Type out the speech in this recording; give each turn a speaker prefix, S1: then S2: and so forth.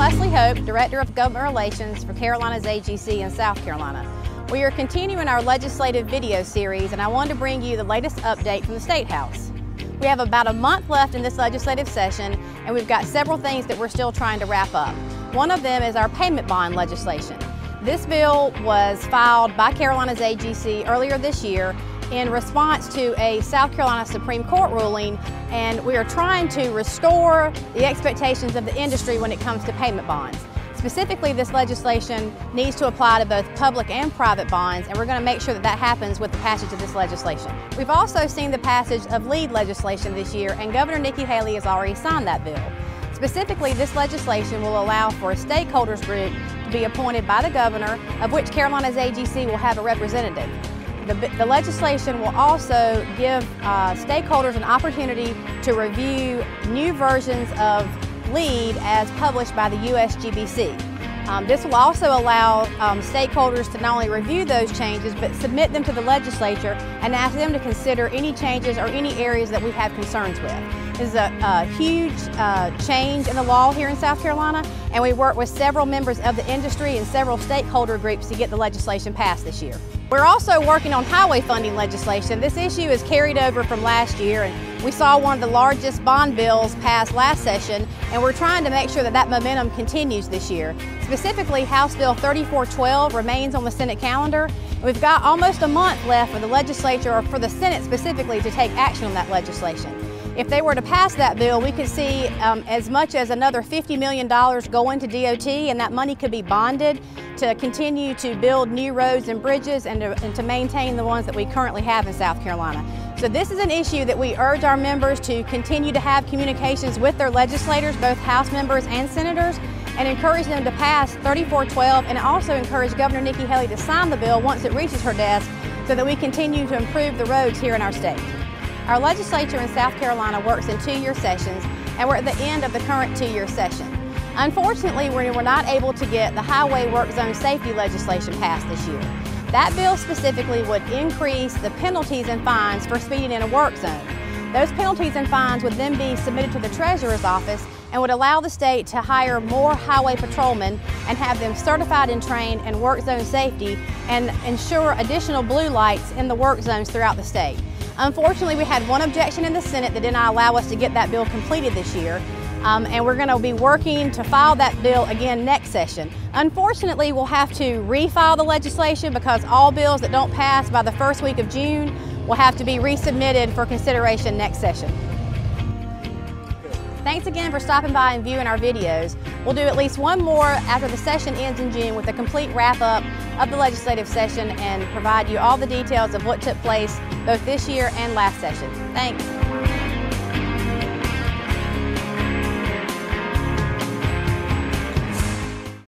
S1: Leslie Hope, Director of Government Relations for Carolinas AGC in South Carolina. We are continuing our legislative video series, and I wanted to bring you the latest update from the State House. We have about a month left in this legislative session, and we've got several things that we're still trying to wrap up. One of them is our payment bond legislation. This bill was filed by Carolinas AGC earlier this year in response to a South Carolina Supreme Court ruling, and we are trying to restore the expectations of the industry when it comes to payment bonds. Specifically, this legislation needs to apply to both public and private bonds, and we're going to make sure that that happens with the passage of this legislation. We've also seen the passage of lead legislation this year, and Governor Nikki Haley has already signed that bill. Specifically, this legislation will allow for a stakeholders group to be appointed by the governor, of which Carolinas AGC will have a representative. The legislation will also give stakeholders an opportunity to review new versions of LEAD as published by the USGBC. This will also allow stakeholders to not only review those changes, but submit them to the legislature and ask them to consider any changes or any areas that we have concerns with. This is a huge change in the law here in South Carolina, and we work with several members of the industry and several stakeholder groups to get the legislation passed this year. We're also working on highway funding legislation. This issue is carried over from last year, and we saw one of the largest bond bills passed last session, and we're trying to make sure that that momentum continues this year. Specifically, House Bill 3412 remains on the Senate calendar. We've got almost a month left for the legislature, or for the Senate specifically, to take action on that legislation. If they were to pass that bill, we could see as much as another $50 million go into DOT, and that money could be bonded to continue to build new roads and bridges and to maintain the ones that we currently have in South Carolina. So this is an issue that we urge our members to continue to have communications with their legislators, both House members and senators, and encourage them to pass 3412, and also encourage Governor Nikki Haley to sign the bill once it reaches her desk so that we continue to improve the roads here in our state. Our legislature in South Carolina works in two-year sessions, and we're at the end of the current two-year session. Unfortunately, we were not able to get the highway work zone safety legislation passed this year. That bill specifically would increase the penalties and fines for speeding in a work zone. Those penalties and fines would then be submitted to the Treasurer's office and would allow the state to hire more highway patrolmen and have them certified and trained in work zone safety and ensure additional blue lights in the work zones throughout the state. Unfortunately, we had one objection in the Senate that did not allow us to get that bill completed this year, and we're going to be working to file that bill again next session. Unfortunately, we'll have to refile the legislation because all bills that don't pass by the first week of June will have to be resubmitted for consideration next session. Thanks again for stopping by and viewing our videos. We'll do at least one more after the session ends in June with a complete wrap-up of the legislative session and provide you all the details of what took place both this year and last session. Thanks.